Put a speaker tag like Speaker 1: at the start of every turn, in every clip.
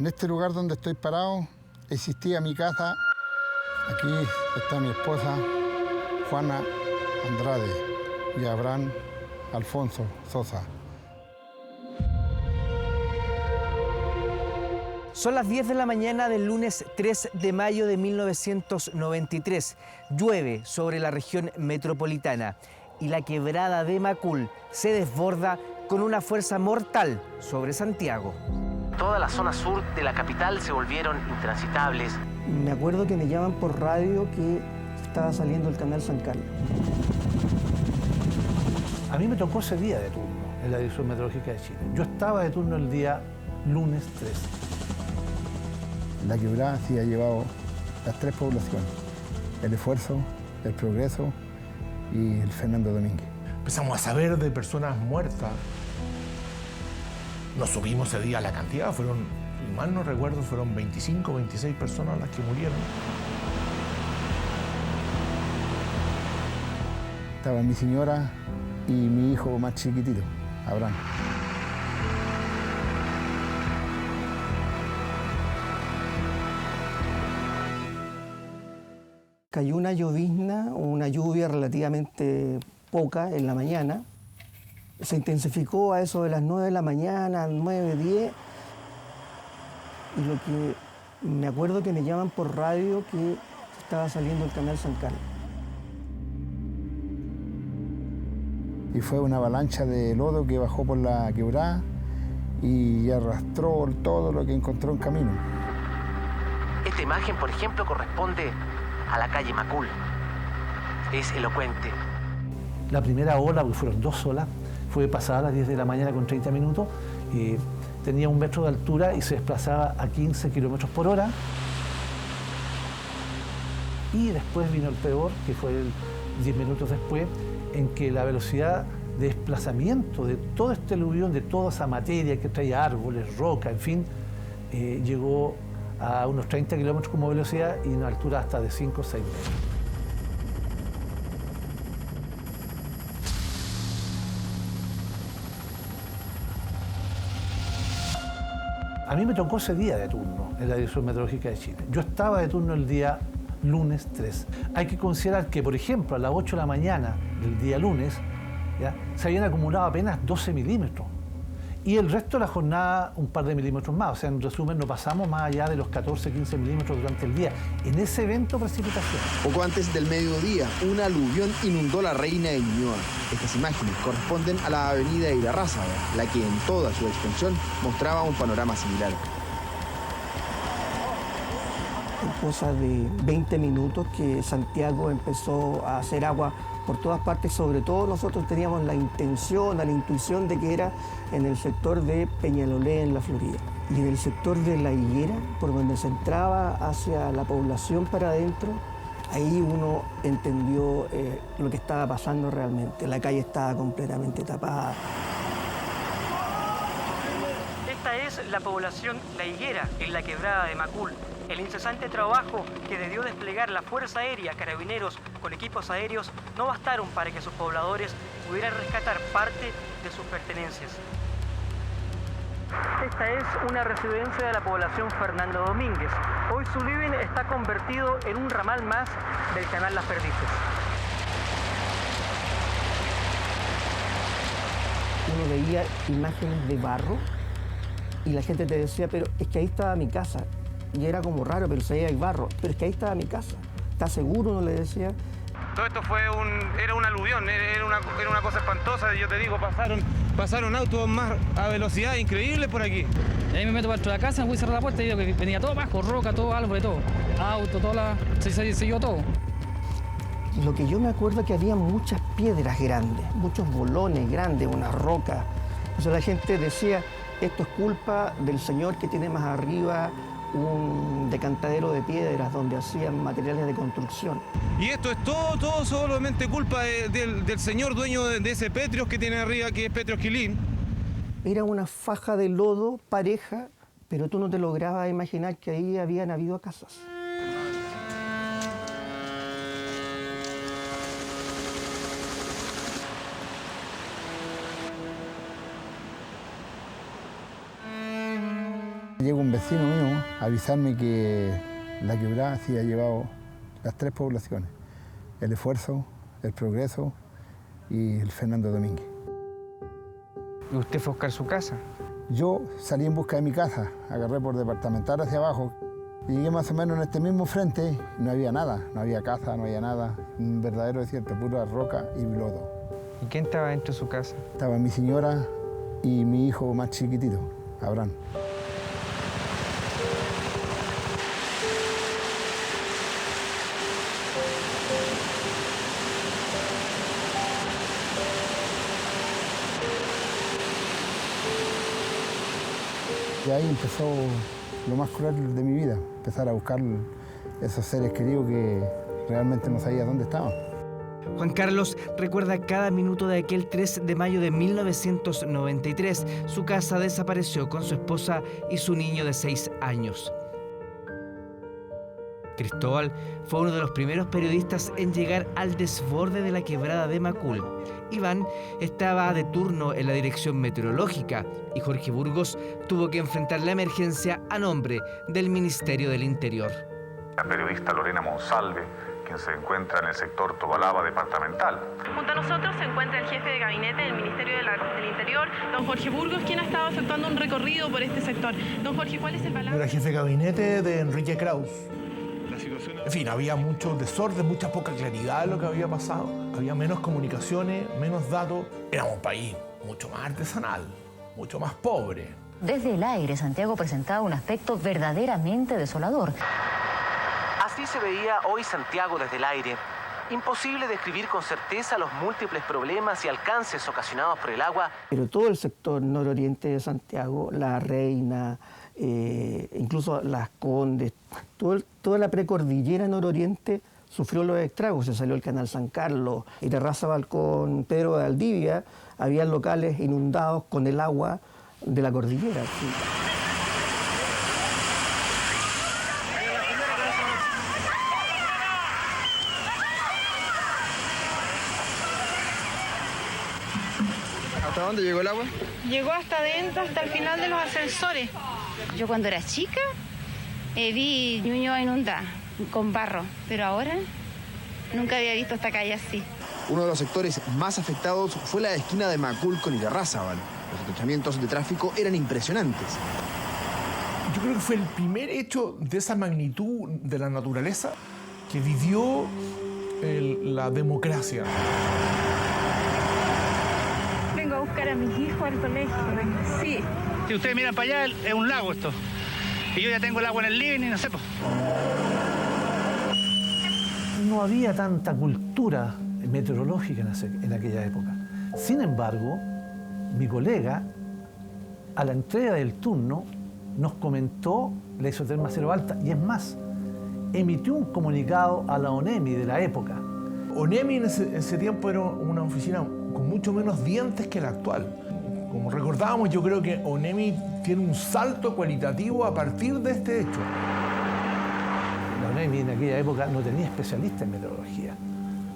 Speaker 1: En este lugar donde estoy parado existía mi casa. Aquí está mi esposa, Juana Andrade, y Abraham Alfonso Sosa.
Speaker 2: Son las 10 de la mañana del lunes 3 de mayo de 1993. Llueve sobre la región metropolitana y la quebrada de Macul se desborda con una fuerza mortal sobre Santiago. Toda la zona sur de la capital se volvieron intransitables.
Speaker 3: Me acuerdo que me llaman por radio que estaba saliendo el canal San Carlos.
Speaker 4: A mí me tocó ese día de turno en la Dirección Meteorológica de Chile. Yo estaba de turno el día lunes 3.
Speaker 1: La quebrada sí ha llevado las tres poblaciones: El Esfuerzo, El Progreso y el Fernando Domínguez.
Speaker 5: Empezamos a saber de personas muertas. No subimos ese día la cantidad, fueron, si mal no recuerdo, fueron 25 o 26 personas las que murieron.
Speaker 1: Estaba mi señora y mi hijo más chiquitito, Abraham.
Speaker 3: Cayó una llovizna, una lluvia relativamente poca en la mañana. Se intensificó a eso de las 9 de la mañana, 9, 10. Y lo que me acuerdo que me llaman por radio que estaba saliendo el canal San Carlos.
Speaker 1: Y fue una avalancha de lodo que bajó por la quebrada y arrastró todo lo que encontró en camino.
Speaker 2: Esta imagen, por ejemplo, corresponde a la calle Macul. Es elocuente.
Speaker 4: La primera ola, porque fueron 2 olas, fue pasada a las 10 de la mañana con 30 minutos. Tenía 1 metro de altura y se desplazaba a 15 kilómetros por hora. Y después vino el peor, que fue 10 minutos después, en que la velocidad de desplazamiento de todo este aluvión, de toda esa materia que traía árboles, roca, en fin, llegó a unos 30 kilómetros como velocidad y una altura hasta de 5 o 6 metros. A mí me tocó ese día de turno en la Dirección Meteorológica de Chile. Yo estaba de turno el día lunes 3. Hay que considerar que, por ejemplo, a las 8 de la mañana del día lunes, ¿ya?, se habían acumulado apenas 12 milímetros. Y el resto de la jornada un par de milímetros más. O sea, en resumen, no pasamos más allá de los 14, 15 milímetros durante el día. En ese evento, precipitación.
Speaker 6: Poco antes del mediodía, un aluvión inundó la Reina de Ñuñoa. Estas imágenes corresponden a la avenida Irarrázaval, la que en toda su extensión mostraba un panorama similar.
Speaker 3: En cosa de 20 minutos que Santiago empezó a hacer agua por todas partes. Sobre todo nosotros teníamos la intención, la intuición de que era en el sector de Peñalolén, en la Florida. Y en el sector de La Higuera, por donde se entraba hacia la población para adentro, ahí uno entendió lo que estaba pasando realmente. La calle estaba completamente tapada.
Speaker 7: Esta es la población La Higuera, en la quebrada de Macul. El incesante trabajo que debió desplegar la Fuerza Aérea, Carabineros, con equipos aéreos, no bastaron para que sus pobladores pudieran rescatar parte de sus pertenencias. Esta es una residencia de la población Fernando Domínguez. Hoy su living está convertido en un ramal más del canal Las Perdices.
Speaker 3: Uno veía imágenes de barro y la gente te decía, pero es que ahí estaba mi casa. Y era como raro, pero se veía el barro. Pero es que ahí estaba mi casa. ¿Estás seguro? Uno le decía.
Speaker 8: Todo esto era un aluvión, era una cosa espantosa. Yo te digo, pasaron autos más a velocidad increíble por aquí.
Speaker 9: Y ahí me meto para dentro de la casa, voy a cerrar la puerta y digo que venía todo bajo, roca, todo árboles, todo. Auto, se siguió todo.
Speaker 3: Lo que yo me acuerdo es que había muchas piedras grandes, muchos bolones grandes, una roca. Entonces la gente decía, esto es culpa del señor que tiene más arriba un decantadero de piedras donde hacían materiales de construcción.
Speaker 8: Y esto es todo solamente culpa del señor dueño de ese Petrios que tiene arriba, que es Petrios Quilín.
Speaker 3: Era una faja de lodo pareja, pero tú no te lograbas imaginar que ahí habían habido casas.
Speaker 1: Llega un vecino mío a avisarme que la quebrada se había llevado las 3 poblaciones, El Esfuerzo, El Progreso y el Fernando Domínguez.
Speaker 2: ¿Y usted fue a buscar su casa?
Speaker 1: Yo salí en busca de mi casa, agarré por departamental hacia abajo y llegué más o menos en este mismo frente y no había nada, no había casa, no había nada, un verdadero desierto, pura roca y lodo.
Speaker 2: ¿Y quién estaba dentro de su casa?
Speaker 1: Estaba mi señora y mi hijo más chiquitito, Abraham. Y ahí empezó lo más cruel de mi vida, empezar a buscar esos seres queridos que realmente no sabía dónde estaban.
Speaker 2: Juan Carlos recuerda cada minuto de aquel 3 de mayo de 1993. Su casa desapareció con su esposa y su niño de 6 años. Cristóbal fue uno de los primeros periodistas en llegar al desborde de la quebrada de Macul. Iván estaba de turno en la dirección meteorológica y Jorge Burgos tuvo que enfrentar la emergencia a nombre del Ministerio del Interior.
Speaker 10: La periodista Lorena Monsalve, quien se encuentra en el sector Tobalaba departamental.
Speaker 11: Junto a nosotros se encuentra el jefe de gabinete del Ministerio del Interior, don Jorge Burgos, quien ha estado efectuando un recorrido por este sector. Don Jorge, ¿cuál es el balance?
Speaker 5: Era jefe de gabinete de Enrique Kraus. En fin, había mucho desorden, mucha poca claridad de lo que había pasado. Había menos comunicaciones, menos datos. Éramos un país mucho más artesanal, mucho más pobre.
Speaker 12: Desde el aire, Santiago presentaba un aspecto verdaderamente desolador.
Speaker 2: Así se veía hoy Santiago desde el aire. Imposible describir con certeza los múltiples problemas y alcances ocasionados por el agua.
Speaker 3: Pero todo el sector nororiente de Santiago, La Reina, incluso Las Condes, toda la precordillera nororiente sufrió los estragos. Se salió el canal San Carlos, y Terrazabal con Pedro de Valdivia, había locales inundados con el agua de la cordillera. Sí.
Speaker 6: ¿Hasta dónde llegó el agua?
Speaker 11: Llegó hasta adentro, hasta el final de los ascensores.
Speaker 13: Yo cuando era chica vi Ñuñoa inundada con barro, pero ahora nunca había visto esta calle así.
Speaker 6: Uno de los sectores más afectados fue la esquina de Macul con Irarrázaval. Los atronchamientos de tráfico eran impresionantes.
Speaker 5: Yo creo que fue el primer hecho de esa magnitud de la naturaleza que vivió la democracia.
Speaker 11: Vengo a buscar a mis hijos al colegio. Sí.
Speaker 14: Si ustedes miran para allá, es un lago esto. Y yo ya tengo el agua en el living y no sé.
Speaker 4: No había tanta cultura meteorológica en aquella época. Sin embargo, mi colega, a la entrega del turno, nos comentó la isoterma cero alta, y es más, emitió un comunicado a la ONEMI de la época.
Speaker 5: ONEMI en ese tiempo era una oficina con mucho menos dientes que la actual. Como recordábamos, yo creo que ONEMI tiene un salto cualitativo a partir de este hecho.
Speaker 4: La ONEMI en aquella época no tenía especialistas en meteorología.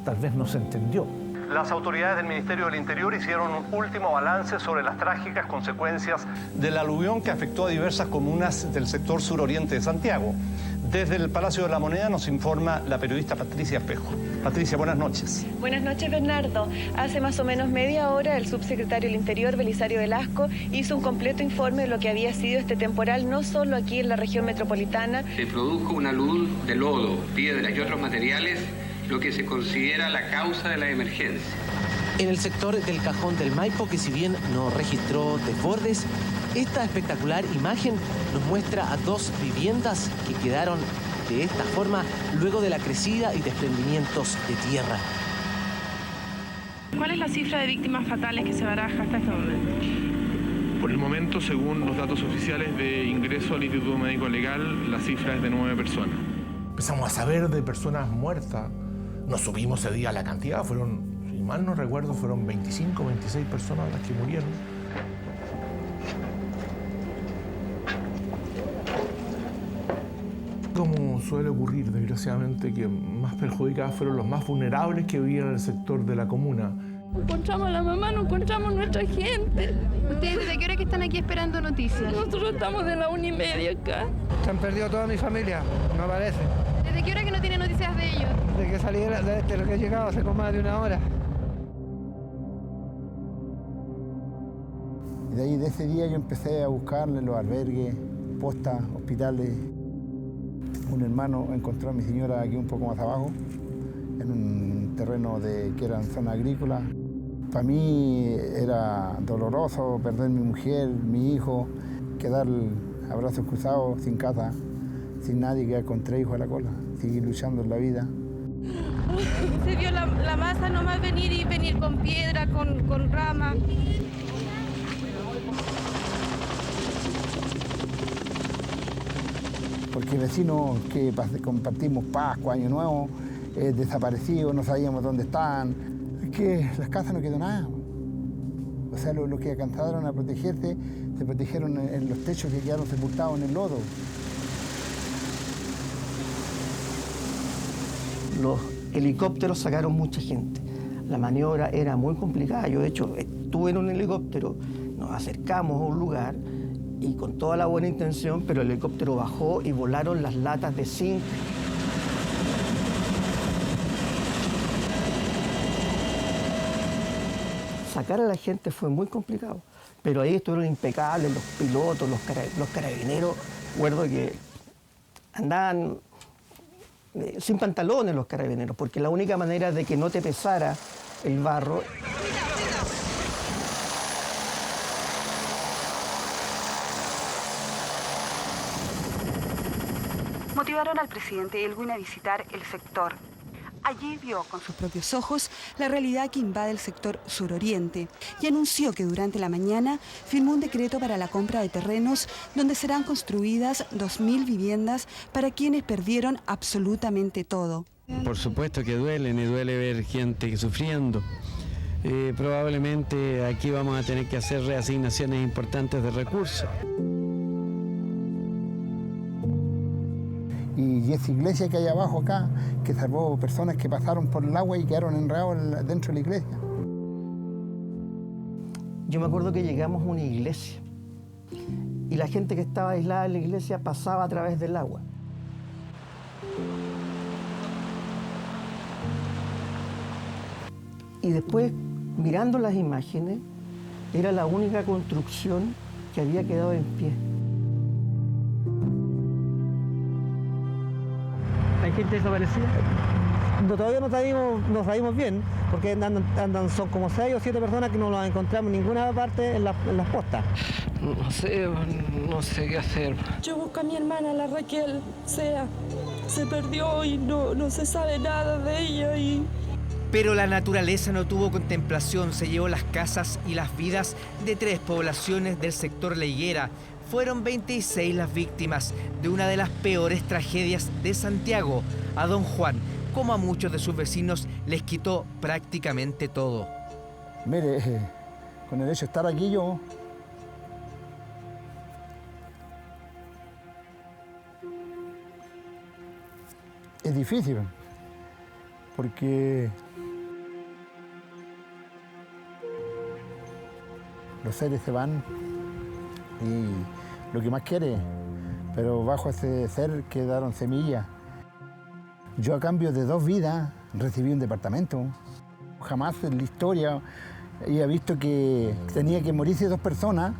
Speaker 4: Tal vez no se entendió.
Speaker 15: Las autoridades del Ministerio del Interior hicieron un último balance sobre las trágicas consecuencias del aluvión que afectó a diversas comunas del sector suroriente de Santiago. Desde el Palacio de la Moneda nos informa la periodista Patricia Espejo. Patricia, buenas noches.
Speaker 11: Buenas noches, Bernardo. Hace más o menos media hora el subsecretario del Interior, Belisario Velasco, hizo un completo informe de lo que había sido este temporal, no solo aquí en la región metropolitana.
Speaker 16: Se produjo una luz de lodo, piedras y otros materiales, lo que se considera la causa de la emergencia.
Speaker 17: En el sector del Cajón del Maipo, que si bien no registró desbordes, esta espectacular imagen nos muestra a 2 viviendas que quedaron de esta forma luego de la crecida y desprendimientos de tierra.
Speaker 11: ¿Cuál es la cifra de víctimas fatales que se baraja hasta este momento?
Speaker 8: Por el momento, según los datos oficiales de ingreso al Instituto Médico Legal, la cifra es de 9 personas.
Speaker 5: Empezamos a saber de personas muertas. No supimos ese día la cantidad, si mal no recuerdo, fueron 25, 26 personas las que murieron. Como suele ocurrir, desgraciadamente, que más perjudicados fueron los más vulnerables que vivían en el sector de la comuna.
Speaker 18: No encontramos a la mamá, no encontramos a nuestra gente.
Speaker 13: ¿Ustedes desde qué hora que están aquí esperando noticias?
Speaker 18: Nosotros estamos de la 1:30 acá.
Speaker 19: Se han perdido toda mi familia, no parece.
Speaker 13: ¿Desde qué hora que no tienen noticias de ellos?
Speaker 19: De que salí de lo que he llegado hace como más de una hora.
Speaker 1: Y de ahí, de ese día, yo empecé a buscarle los albergues, postas, hospitales. Un hermano encontró a mi señora aquí un poco más abajo, en un terreno que era en zona agrícola. Para mí era doloroso perder mi mujer, mi hijo, quedar a brazos cruzados, sin casa, sin nadie, quedar con 3 hijos a la cola, seguir luchando en la vida.
Speaker 18: Se vio la masa nomás venir con piedra, con rama.
Speaker 1: Porque vecinos que compartimos Pascua, Año Nuevo, desaparecidos, no sabíamos dónde estaban. Es que las casas no quedó nada. O sea, los que alcanzaron a protegerse, se protegieron en los techos que quedaron sepultados en el lodo.
Speaker 3: Los helicópteros sacaron mucha gente. La maniobra era muy complicada. Yo, de hecho, estuve en un helicóptero, nos acercamos a un lugar y con toda la buena intención, pero el helicóptero bajó y volaron las latas de zinc. Sacar a la gente fue muy complicado, pero ahí estuvieron impecables los pilotos, los carabineros. Recuerdo que andaban sin pantalones los carabineros, porque la única manera de que no te pesara el barro.
Speaker 20: Motivaron al presidente Elwin a visitar el sector. Allí vio con sus propios ojos la realidad que invade el sector suroriente y anunció que durante la mañana firmó un decreto para la compra de terrenos donde serán construidas 2.000 viviendas para quienes perdieron absolutamente todo.
Speaker 21: Por supuesto que duele, me duele ver gente sufriendo. Probablemente aquí vamos a tener que hacer reasignaciones importantes de recursos.
Speaker 1: Y esa iglesia que hay abajo acá, que salvó personas que pasaron por el agua y quedaron enredados dentro de la iglesia.
Speaker 3: Yo me acuerdo que llegamos a una iglesia y la gente que estaba aislada en la iglesia pasaba a través del agua. Y después, mirando las imágenes, era la única construcción que había quedado en pie.
Speaker 19: ¿Hay gente desaparecida? Todavía no sabemos bien, porque son como 6 o 7 personas que no las encontramos en ninguna parte en las postas.
Speaker 21: No sé qué hacer.
Speaker 18: Yo busco a mi hermana, la Raquel, se perdió y no se sabe nada de ella.
Speaker 2: Pero la naturaleza no tuvo contemplación, se llevó las casas y las vidas de 3 poblaciones del sector La Higuera. Fueron 26 las víctimas de una de las peores tragedias de Santiago. A don Juan, como a muchos de sus vecinos, les quitó prácticamente todo.
Speaker 1: Mire, con el hecho de estar aquí yo, es difícil, porque los seres se van y lo que más quiere, pero bajo ese ser quedaron semillas. Yo a cambio de 2 vidas recibí un departamento. Jamás en la historia había visto que tenía que morirse 2 personas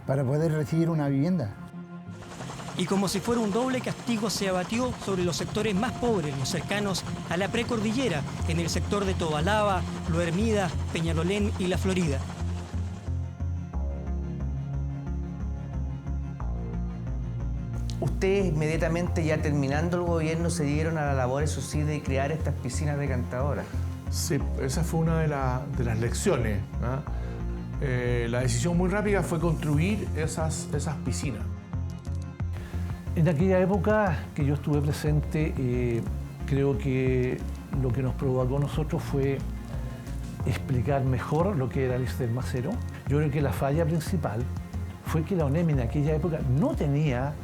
Speaker 1: para poder recibir una vivienda.
Speaker 22: Y como si fuera un doble castigo se abatió sobre los sectores más pobres, los cercanos a la precordillera, en el sector de Tobalaba, Lo Hermida, Peñalolén y La Florida.
Speaker 2: Ustedes inmediatamente, ya terminando el gobierno, se dieron a la labor, eso sí, de crear estas piscinas decantadoras.
Speaker 5: Sí, esa fue una de las lecciones, ¿no? La decisión muy rápida fue construir esas piscinas.
Speaker 4: En aquella época que yo estuve presente, creo que lo que nos provocó a nosotros fue explicar mejor lo que era el Macero. Yo creo que la falla principal fue que la ONEMI en aquella época no tenía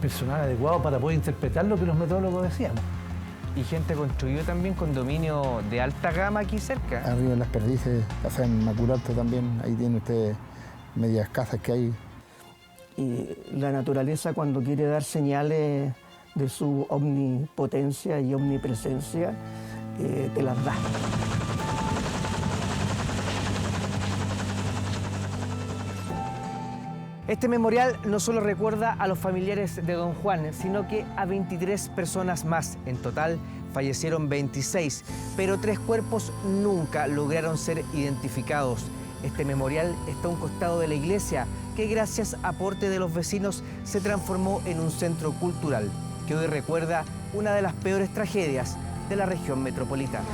Speaker 4: personal adecuado para poder interpretar lo que los meteorólogos decíamos.
Speaker 2: Y gente construyó también condominio de alta gama aquí cerca.
Speaker 1: Arriba en Las Perdices, Casa en Macularto también, ahí tiene usted medias casas que hay.
Speaker 3: Y la naturaleza, cuando quiere dar señales de su omnipotencia y omnipresencia, te las da.
Speaker 2: Este memorial no solo recuerda a los familiares de don Juan, sino que a 23 personas más. En total fallecieron 26, pero 3 cuerpos nunca lograron ser identificados. Este memorial está a un costado de la iglesia, que gracias a aporte de los vecinos se transformó en un centro cultural, que hoy recuerda una de las peores tragedias de la región metropolitana.